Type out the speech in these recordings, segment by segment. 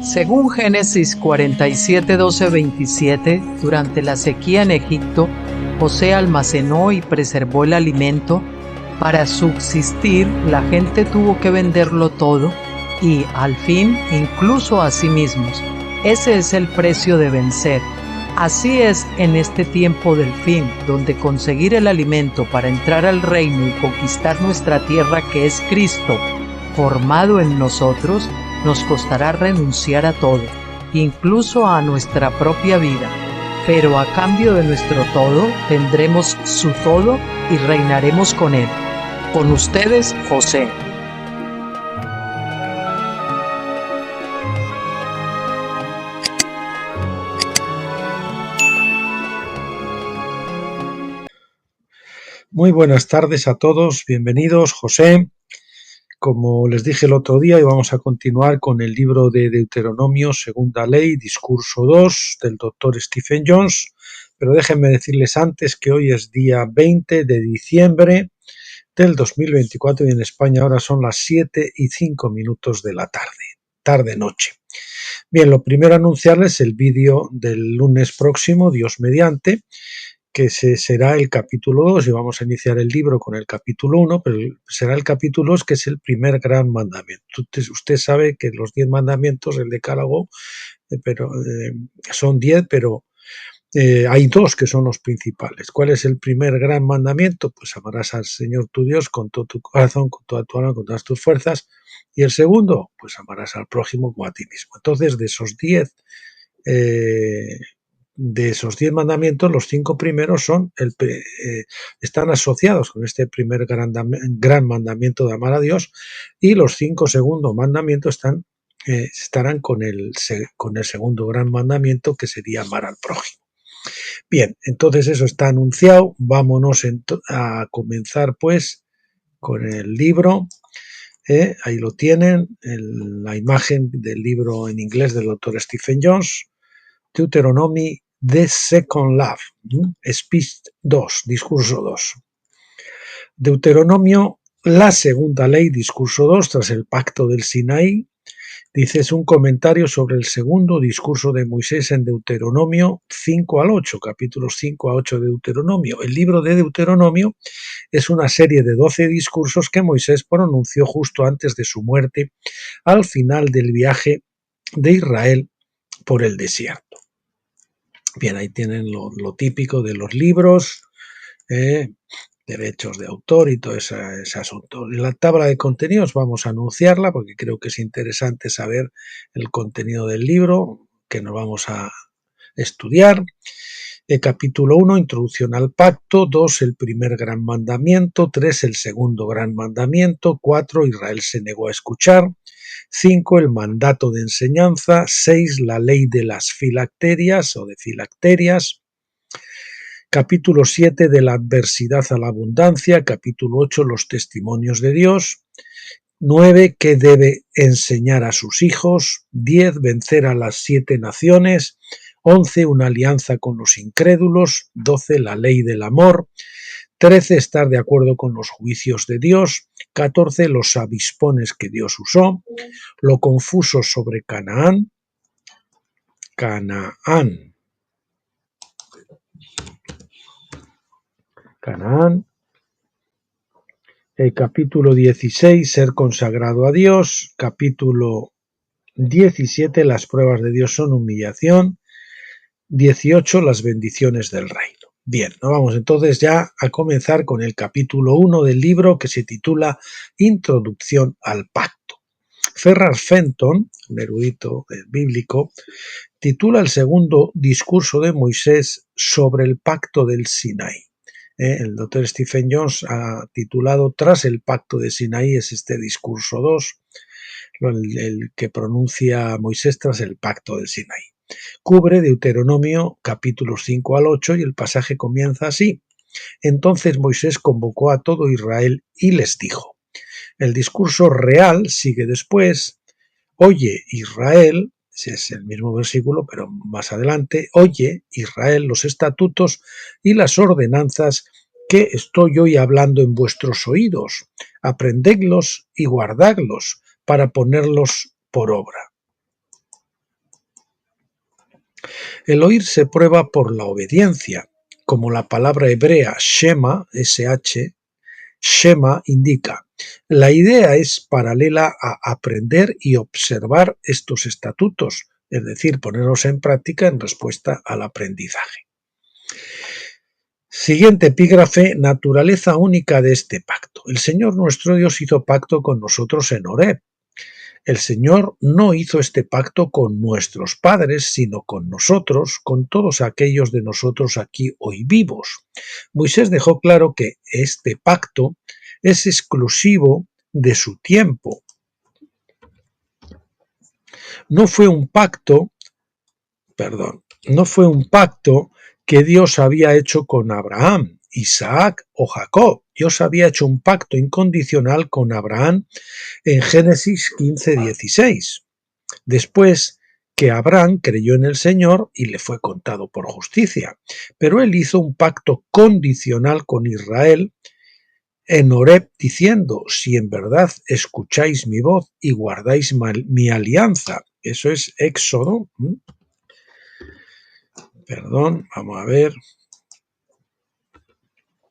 Según Génesis 47, 12, 27, durante la sequía en Egipto, José almacenó y preservó el alimento. Para subsistir, la gente tuvo que venderlo todo y, al fin, incluso a sí mismos. Ese es el precio de vencer. Así es en este tiempo del fin, donde conseguir el alimento para entrar al reino y conquistar nuestra tierra, que es Cristo, formado en nosotros, nos costará renunciar a todo, incluso a nuestra propia vida. Pero a cambio de nuestro todo, tendremos su todo y reinaremos con él. Con ustedes, José. Muy buenas tardes a todos, bienvenidos, José. Como les dije el otro día, y vamos a continuar con el libro de Deuteronomio, Segunda Ley, Discurso 2, del doctor Stephen Jones, pero déjenme decirles antes que hoy es día 20 de diciembre del 2024 y en España ahora son las 7:05 de la tarde-noche. Bien, lo primero anunciarles el vídeo del lunes próximo, Dios mediante, que será el capítulo 2 y vamos a iniciar el libro con el capítulo 1, pero será el capítulo 2 que es el primer gran mandamiento. Usted sabe que los 10 mandamientos, el decálogo, son 10, pero hay dos que son los principales. ¿Cuál es el primer gran mandamiento? Pues amarás al Señor tu Dios con todo tu corazón, con toda tu alma, con todas tus fuerzas. Y el segundo, pues amarás al prójimo como a ti mismo. Entonces, de esos 10 mandamientos, los 5 primeros están asociados con este primer gran mandamiento de amar a Dios, y los 5 segundos mandamientos estarán con el segundo gran mandamiento, que sería amar al prójimo. Bien, entonces eso está anunciado. Vámonos a comenzar pues con el libro. Ahí lo tienen, la imagen del libro en inglés del doctor Stephen Jones, Deuteronomy, The Second Love, Speech 2, Discurso 2. Deuteronomio, la segunda ley, Discurso 2, tras el pacto del Sinaí. Dice, es un comentario sobre el segundo discurso de Moisés en Deuteronomio 5 al 8, capítulos 5 a 8 de Deuteronomio. El libro de Deuteronomio es una serie de 12 discursos que Moisés pronunció justo antes de su muerte, al final del viaje de Israel por el desierto. Bien, ahí tienen lo típico de los libros, derechos de autor y todo ese asunto. En la tabla de contenidos vamos a anunciarla porque creo que es interesante saber el contenido del libro que nos vamos a estudiar. Capítulo 1, introducción al pacto. 2, el primer gran mandamiento. 3, el segundo gran mandamiento. 4, Israel se negó a escuchar. 5, el mandato de enseñanza. 6, la ley de las filacterias o de filacterias. Capítulo 7, de la adversidad a la abundancia. Capítulo 8, los testimonios de Dios. 9, qué debe enseñar a sus hijos. 10, vencer a las 7 naciones. 11, una alianza con los incrédulos. 12, la ley del amor. 13, estar de acuerdo con los juicios de Dios. 14, los avispones que Dios usó. Lo confuso sobre Canaán. Capítulo 16, ser consagrado a Dios. Capítulo 17, las pruebas de Dios son humillación. 18, las bendiciones del reino. Bien, nos vamos entonces ya a comenzar con el capítulo 1 del libro, que se titula Introducción al Pacto. Ferrar Fenton, un erudito bíblico, titula el segundo discurso de Moisés sobre el pacto del Sinaí. El doctor Stephen Jones ha titulado Tras el pacto de Sinaí, es este discurso 2, el que pronuncia Moisés tras el pacto del Sinaí. Cubre Deuteronomio capítulos 5 al 8 y el pasaje comienza así. Entonces Moisés convocó a todo Israel y les dijo. El discurso real sigue después. Oye, Israel, ese es el mismo versículo, pero más adelante. Oye, Israel, los estatutos y las ordenanzas que estoy hoy hablando en vuestros oídos. Aprendedlos y guardadlos para ponerlos por obra. El oír se prueba por la obediencia, como la palabra hebrea Shema, SH, Shema indica. La idea es paralela a aprender y observar estos estatutos, es decir, ponerlos en práctica en respuesta al aprendizaje. Siguiente epígrafe, naturaleza única de este pacto. El Señor nuestro Dios hizo pacto con nosotros en Horeb. El Señor no hizo este pacto con nuestros padres, sino con nosotros, con todos aquellos de nosotros aquí hoy vivos. Moisés dejó claro que este pacto es exclusivo de su tiempo. No fue un pacto que Dios había hecho con Abraham, Isaac o Jacob. Dios había hecho un pacto incondicional con Abraham en Génesis 15:16. Después que Abraham creyó en el Señor y le fue contado por justicia. Pero él hizo un pacto condicional con Israel en Horeb diciendo: si en verdad escucháis mi voz y guardáis mi alianza. Eso es Éxodo. Vamos a ver.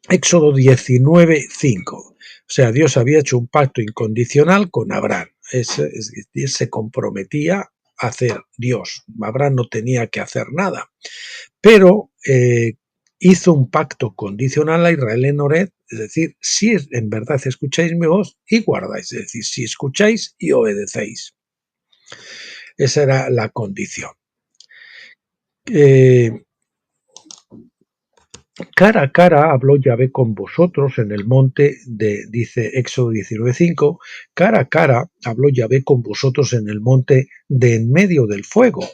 Éxodo 19:5. O sea, Dios había hecho un pacto incondicional con Abraham. Se comprometía a hacer Dios. Abraham no tenía que hacer nada. Pero hizo un pacto condicional a Israel en Horeb, es decir, si en verdad escucháis mi voz y guardáis, es decir, si escucháis y obedecéis. Esa era la condición. Cara a cara habló Yahvé con vosotros en el monte dice Éxodo 19:5, cara a cara habló Yahvé con vosotros en el monte de en medio del fuego.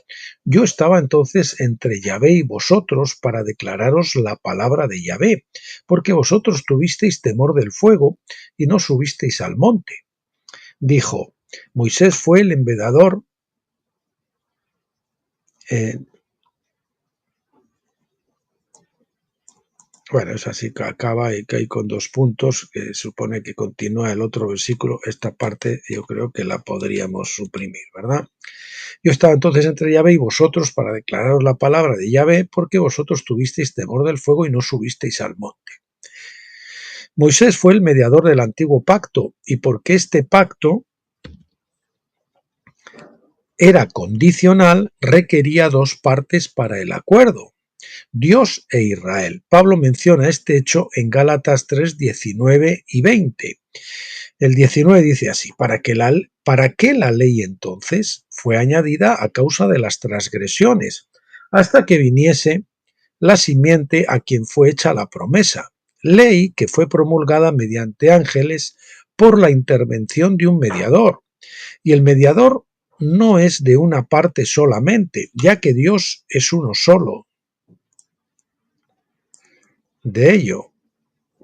Yo estaba entonces entre Yahvé y vosotros para declararos la palabra de Yahvé, porque vosotros tuvisteis temor del fuego y no subisteis al monte. Dijo, Moisés fue el enviador. Bueno, es así que acaba y cae con 2 puntos, que supone que continúa el otro versículo. Esta parte yo creo que la podríamos suprimir, ¿verdad? Yo estaba entonces entre Yahvé y vosotros para declararos la palabra de Yahvé, porque vosotros tuvisteis temor del fuego y no subisteis al monte. Moisés fue el mediador del antiguo pacto, y porque este pacto era condicional, requería 2 partes para el acuerdo: Dios e Israel. Pablo menciona este hecho en Gálatas 3:19 y 20. El 19 dice así: ¿Para qué la ley entonces? Fue añadida a causa de las transgresiones, hasta que viniese la simiente a quien fue hecha la promesa. Ley que fue promulgada mediante ángeles por la intervención de un mediador. Y el mediador no es de una parte solamente, ya que Dios es uno solo. De ello,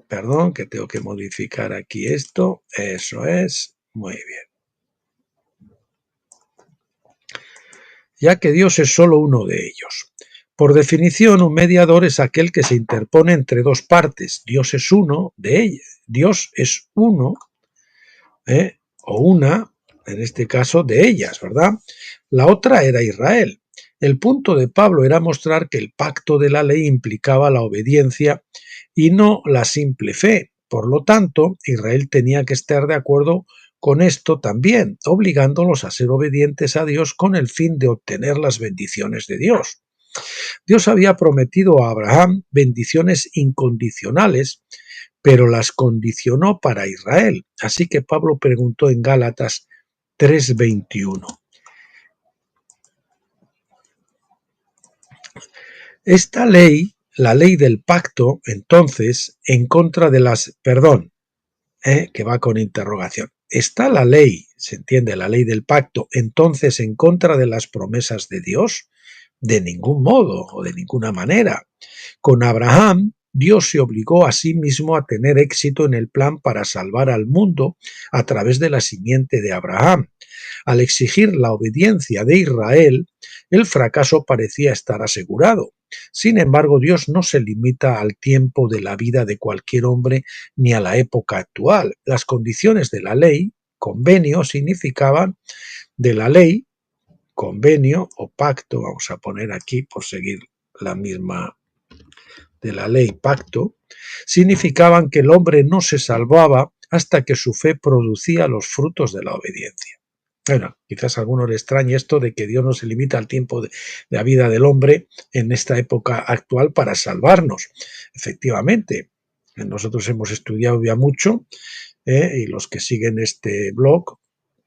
perdón, que tengo que modificar aquí esto, eso es, muy bien. Ya que Dios es solo uno de ellos. Por definición, un mediador es aquel que se interpone entre 2 partes. Dios es uno de ellas. Dios es uno, o una, en este caso, de ellas, ¿verdad? La otra era Israel. El punto de Pablo era mostrar que el pacto de la ley implicaba la obediencia y no la simple fe. Por lo tanto, Israel tenía que estar de acuerdo con esto también, obligándolos a ser obedientes a Dios con el fin de obtener las bendiciones de Dios. Dios había prometido a Abraham bendiciones incondicionales, pero las condicionó para Israel. Así que Pablo preguntó en Gálatas 3:21. Esta ley, la ley del pacto, entonces, en contra de las... que va con interrogación. ¿Está la ley, se entiende, la ley del pacto, entonces en contra de las promesas de Dios? De ningún modo o de ninguna manera. Con Abraham, Dios se obligó a sí mismo a tener éxito en el plan para salvar al mundo a través de la simiente de Abraham. Al exigir la obediencia de Israel, el fracaso parecía estar asegurado. Sin embargo, Dios no se limita al tiempo de la vida de cualquier hombre ni a la época actual. Las condiciones de la ley, convenio, significaban de la ley, convenio o pacto, vamos a poner aquí por seguir la misma de la ley pacto, significaban que el hombre no se salvaba hasta que su fe producía los frutos de la obediencia. Bueno, quizás a alguno le extrañe esto de que Dios no se limita al tiempo de la vida del hombre en esta época actual para salvarnos. Efectivamente, nosotros hemos estudiado ya mucho y los que siguen este blog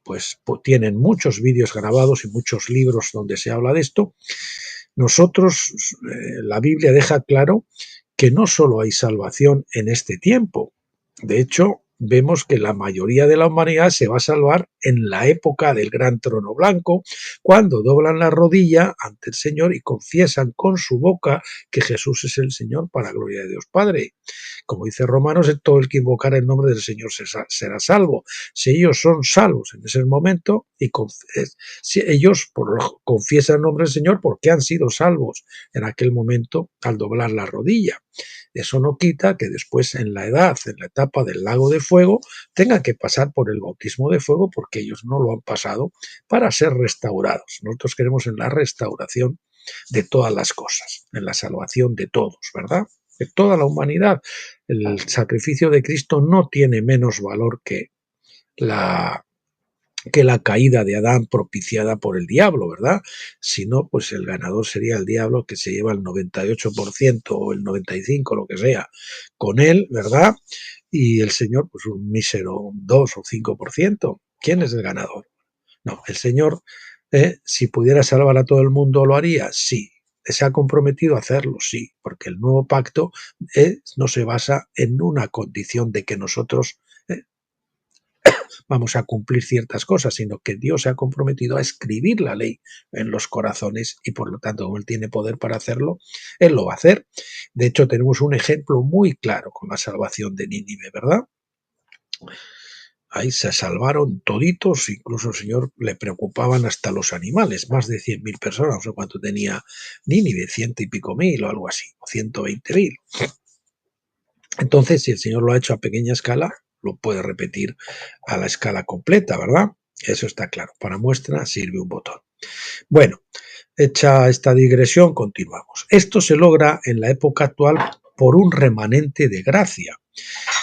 pues tienen muchos vídeos grabados y muchos libros donde se habla de esto. Nosotros, la Biblia deja claro que no solo hay salvación en este tiempo. De hecho, vemos que la mayoría de la humanidad se va a salvar en la época del gran trono blanco, cuando doblan la rodilla ante el Señor y confiesan con su boca que Jesús es el Señor para gloria de Dios Padre. Como dice Romanos, todo el que invocar el nombre del Señor será salvo. Si ellos son salvos en ese momento, y si ellos confiesan el nombre del Señor porque han sido salvos en aquel momento al doblar la rodilla. Eso no quita que después en la etapa del lago de fuego, tengan que pasar por el bautismo de fuego porque ellos no lo han pasado para ser restaurados. Nosotros queremos en la restauración de todas las cosas, en la salvación de todos, ¿verdad? De toda la humanidad. El sacrificio de Cristo no tiene menos valor que la caída de Adán propiciada por el diablo, ¿verdad? Si no, pues el ganador sería el diablo, que se lleva el 98% o el 95%, lo que sea, con él, ¿verdad? Y el Señor, pues un mísero 2 o 5%. ¿Quién es el ganador? No, el Señor, si pudiera salvar a todo el mundo, ¿lo haría? Sí. ¿Se ha comprometido a hacerlo? Sí, porque el nuevo pacto no se basa en una condición de que nosotros vamos a cumplir ciertas cosas, sino que Dios se ha comprometido a escribir la ley en los corazones y por lo tanto, como Él tiene poder para hacerlo, Él lo va a hacer. De hecho, tenemos un ejemplo muy claro con la salvación de Nínive, ¿verdad? Ahí se salvaron toditos, incluso al Señor le preocupaban hasta los animales, más de 100.000 personas, no sé cuánto tenía Nínive, 100 y pico mil o algo así, o 120.000. Entonces, si el Señor lo ha hecho a pequeña escala, lo puede repetir a la escala completa, ¿verdad? Eso está claro. Para muestra sirve un botón. Bueno, hecha esta digresión, continuamos. Esto se logra en la época actual por un remanente de gracia.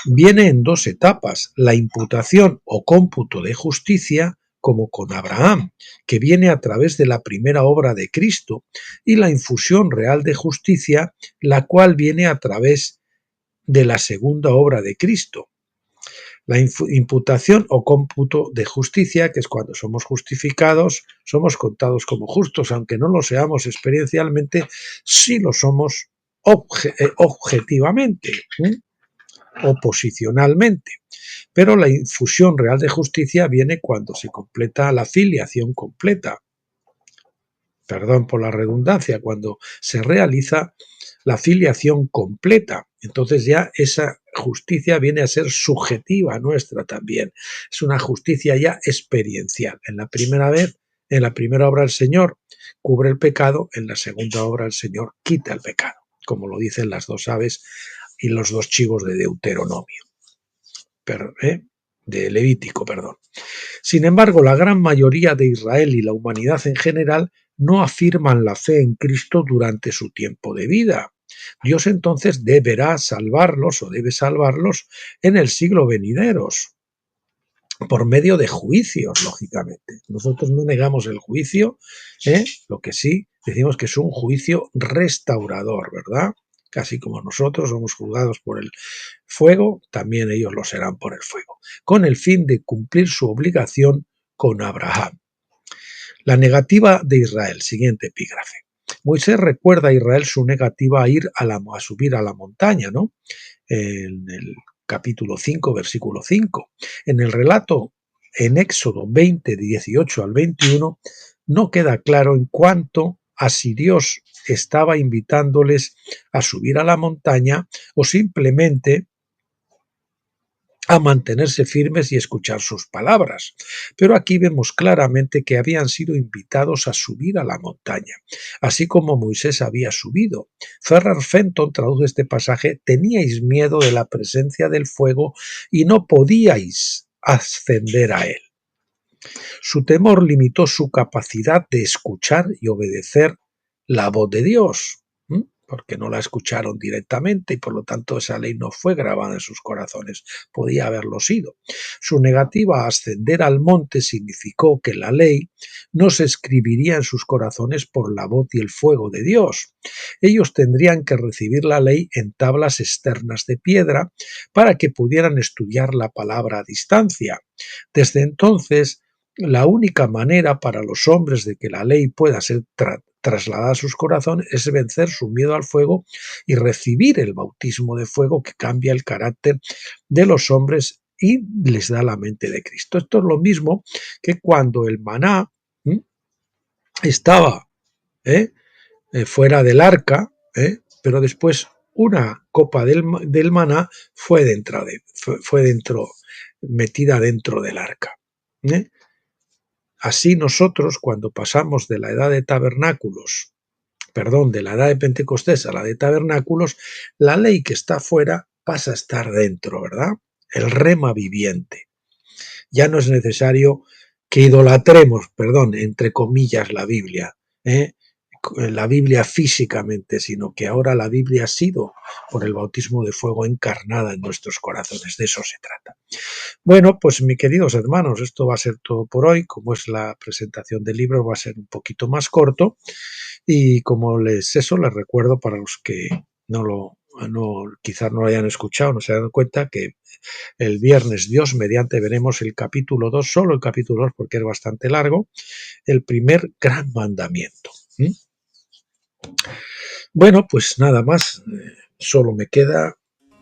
Viene en dos etapas, la imputación o cómputo de justicia, como con Abraham, que viene a través de la primera obra de Cristo, y la infusión real de justicia, la cual viene a través de la segunda obra de Cristo. La imputación o cómputo de justicia, que es cuando somos justificados, somos contados como justos, aunque no lo seamos experiencialmente, sí lo somos objetivamente o posicionalmente. Pero la infusión real de justicia viene cuando se completa la filiación completa. Perdón por la redundancia, cuando se realiza la filiación completa. Entonces ya esa justicia viene a ser subjetiva nuestra también. Es una justicia ya experiencial. En la primera obra el Señor cubre el pecado, en la segunda obra el Señor quita el pecado, como lo dicen las dos aves y los dos chivos de Deuteronomio. De Levítico, perdón. Sin embargo, la gran mayoría de Israel y la humanidad en general no afirman la fe en Cristo durante su tiempo de vida. Dios entonces deberá salvarlos o debe salvarlos en el siglo venideros, por medio de juicios, lógicamente. Nosotros no negamos el juicio, lo que sí decimos que es un juicio restaurador, ¿verdad? Casi como nosotros somos juzgados por el fuego, también ellos lo serán por el fuego, con el fin de cumplir su obligación con Abraham. La negativa de Israel, siguiente epígrafe. Moisés recuerda a Israel su negativa a subir a la montaña, ¿no? En el capítulo 5, versículo 5. En el relato en Éxodo 20, 18 al 21, no queda claro en cuanto a si Dios estaba invitándoles a subir a la montaña o simplemente a mantenerse firmes y escuchar sus palabras. Pero aquí vemos claramente que habían sido invitados a subir a la montaña, así como Moisés había subido. Ferrar Fenton traduce este pasaje: teníais miedo de la presencia del fuego y no podíais ascender a él. Su temor limitó su capacidad de escuchar y obedecer la voz de Dios, porque no la escucharon directamente y por lo tanto esa ley no fue grabada en sus corazones, podía haberlo sido. Su negativa a ascender al monte significó que la ley no se escribiría en sus corazones por la voz y el fuego de Dios. Ellos tendrían que recibir la ley en tablas externas de piedra para que pudieran estudiar la palabra a distancia. Desde entonces, la única manera para los hombres de que la ley pueda ser trasladada a sus corazones es vencer su miedo al fuego y recibir el bautismo de fuego que cambia el carácter de los hombres y les da la mente de Cristo. Esto es lo mismo que cuando el maná estaba fuera del arca, pero después una copa del maná fue metida dentro del arca. Así nosotros, cuando pasamos de la edad de tabernáculos, de la edad de Pentecostés a la de tabernáculos, la ley que está fuera pasa a estar dentro, ¿verdad? El rema viviente. Ya no es necesario que idolatremos, entre comillas, la Biblia físicamente, sino que ahora la Biblia ha sido, por el bautismo de fuego, encarnada en nuestros corazones. De eso se trata. Bueno, pues mis queridos hermanos, esto va a ser todo por hoy. Como es la presentación del libro, va a ser un poquito más corto. Y como les recuerdo para los que quizás no lo hayan escuchado, no se hayan dado cuenta, que el viernes, Dios mediante, veremos el capítulo 2, solo el capítulo 2 porque es bastante largo, el primer gran mandamiento. Bueno, pues nada más, solo me queda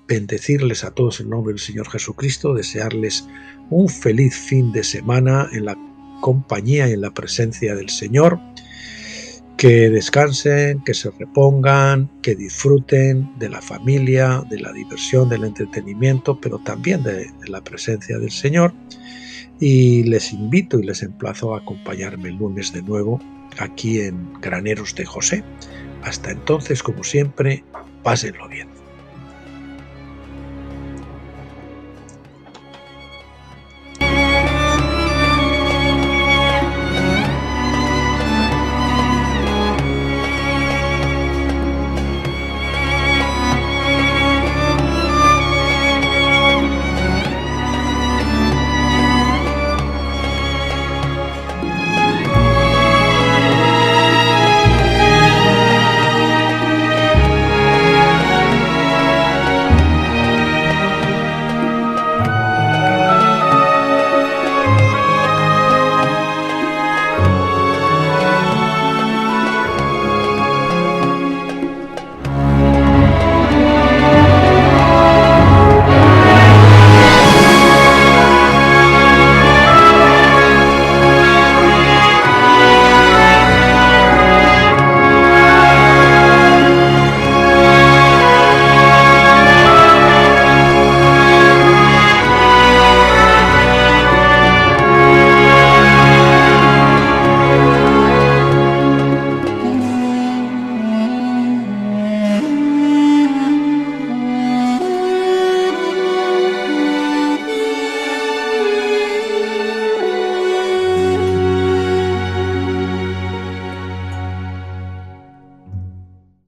bendecirles a todos en nombre del Señor Jesucristo, desearles un feliz fin de semana en la compañía y en la presencia del Señor, que descansen, que se repongan, que disfruten de la familia, de la diversión, del entretenimiento, pero también de la presencia del Señor. Y les invito y les emplazo a acompañarme el lunes de nuevo aquí en Graneros de José. Hasta entonces, como siempre, pásenlo bien.